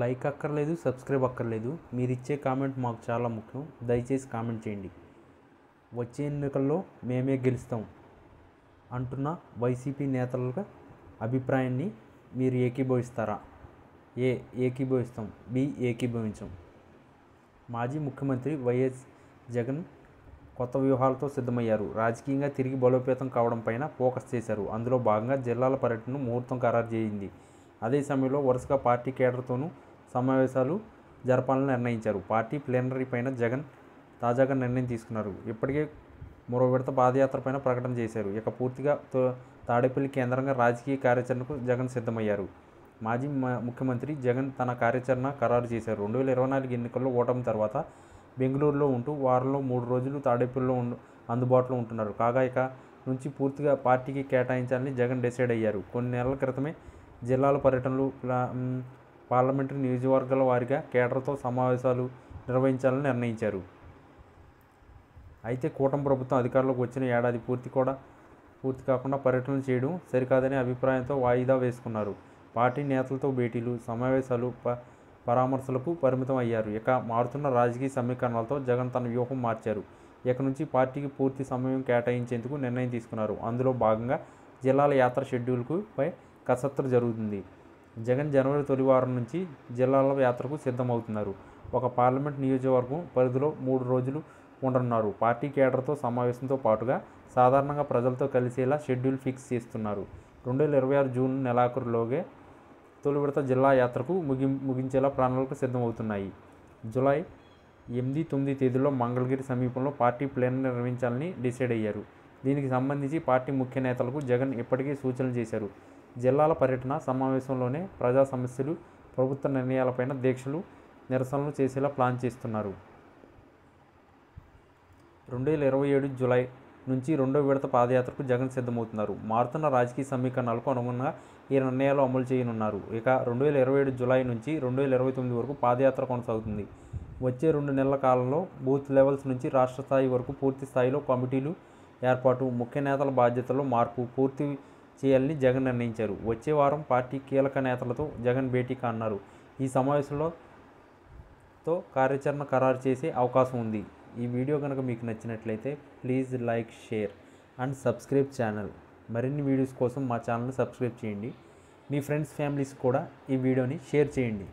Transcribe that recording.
Like అక్కర్లేదు, subscribe అక్కర్లేదు. మీరు ఇచ్చే కామెంట్ మాకు చాలా ముఖ్యం. దయచేసి కామెంట్ చేయండి. వచ్చే ఎన్నికల్లో మేమే గెలుస్తాం అంటున్న వైసీపీ నేతల అభిప్రాయాన్ని మీరు ఏకీభవిస్తారా? ఏ ఏకీభవిస్తాం, బి ఏకీభవించం. మాజీ ముఖ్యమంత్రి వైఎస్ జగన్ కొత్త వ్యూహాలతో సిద్ధమయ్యారు. రాజకీయంగా తిరిగి బలోపేతం కావడం పైన ఫోకస్ చేశారు. అందులో భాగంగా జిల్లాల పర్యటనను ముహూర్తం ఖరారు చేయింది. అదే సమయంలో వరుసగా పార్టీ కేడర్తోనూ సమావేశాలు జరపాలని నిర్ణయించారు. పార్టీ ప్లీనరీ పైన జగన్ తాజాగా నిర్ణయం తీసుకున్నారు. ఇప్పటికే మరో విడత పాదయాత్ర పైన ప్రకటన చేశారు. ఇక పూర్తిగా తాడేపల్లి కేంద్రంగా రాజకీయ కార్యాచరణకు జగన్ సిద్ధమయ్యారు. మాజీ ముఖ్యమంత్రి జగన్ తన కార్యాచరణ ఖరారు చేశారు. 2024 ఎన్నికల్లో ఓటమి తర్వాత బెంగళూరులో ఉంటూ వారంలో 3 రోజులు తాడేపల్లిలో అందుబాటులో ఉంటున్నారు. కాగా ఇక నుంచి పూర్తిగా పార్టీకి కేటాయించాలని జగన్ డిసైడ్ అయ్యారు. కొన్ని నెలల క్రితమే జిల్లాల పర్యటనలు, పార్లమెంటరీ నియోజకవర్గాల వారీగా కేడర్తో సమావేశాలు నిర్వహించాలని నిర్ణయించారు. అయితే కూటమి ప్రభుత్వం అధికారంలోకి వచ్చిన ఏడాది పూర్తి కాకుండా పర్యటనలు చేయడం సరికాదనే అభిప్రాయంతో వాయిదా వేసుకున్నారు. పార్టీ నేతలతో భేటీలు, సమావేశాలు, పరామర్శలకు పరిమితం అయ్యారు. ఇక మారుతున్న రాజకీయ సమీకరణాలతో జగన్ తన వ్యూహం మార్చారు. ఇక నుంచి పార్టీకి పూర్తి సమయం కేటాయించేందుకు నిర్ణయం తీసుకున్నారు. అందులో భాగంగా జిల్లాల యాత్ర షెడ్యూల్పై కసరత్తు జరుగుతుంది. జగన్ జనవరి తొలి వారం నుంచి జిల్లాల యాత్రకు సిద్ధమవుతున్నారు. ఒక పార్లమెంట్ నియోజకవర్గం పరిధిలో 3 రోజులు ఉండనున్నారు. పార్టీ కేడర్తో సమావేశంతో పాటుగా సాధారణంగా ప్రజలతో కలిసేలా షెడ్యూల్ ఫిక్స్ చేస్తున్నారు. 2026 జూన్ నెలాఖరులోగే తొలి విడత జిల్లా యాత్రకు ముగించేలా ప్రణాళికలు సిద్ధమవుతున్నాయి. జూలై 8, 9 తేదీల్లో మంగళగిరి సమీపంలో పార్టీ ప్లేనరీ నిర్వహించాలని డిసైడ్ అయ్యారు. దీనికి సంబంధించి పార్టీ ముఖ్య నేతలకు జగన్ ఇప్పటికే సూచనలు చేశారు. జిల్లాల పర్యటన సమావేశంలోనే ప్రజా సమస్యలు, ప్రభుత్వ నిర్ణయాలపైన దీక్షలు, నిరసనలు చేసేలా ప్లాన్ చేస్తున్నారు. 2027 జూలై నుంచి రెండో విడత పాదయాత్రకు జగన్ సిద్ధమవుతున్నారు. మారుతున్న రాజకీయ సమీకరణాలకు అనుగుణంగా ఈ నిర్ణయాలు అమలు చేయనున్నారు. ఇక 2027 జూలై నుంచి 2029 వరకు పాదయాత్ర కొనసాగుతుంది. వచ్చే 2 నెలల కాలంలో బూత్ లెవెల్స్ నుంచి రాష్ట్ర స్థాయి వరకు పూర్తి స్థాయిలో కమిటీలు ఏర్పాటు, ముఖ్య నేతల బాధ్యతల్లో మార్పు పూర్తి చేయాలని జగన్ నిర్ణయించారు. వచ్చే వారం పార్టీ కీలక నేతలతో జగన్ భేటీ కానున్నారు. ఈ సమావేశంలో కార్యాచరణ ఖరారు చేసే అవకాశం ఉంది. ఈ వీడియో కనుక మీకు నచ్చినట్లయితే please like, share and subscribe channel. మరిన్ని వీడియోస్ కోసం మా ఛానల్ని సబ్స్క్రైబ్ చేయండి. మీ ఫ్రెండ్స్, ఫ్యామిలీస్ కూడా ఈ వీడియోని షేర్ చేయండి.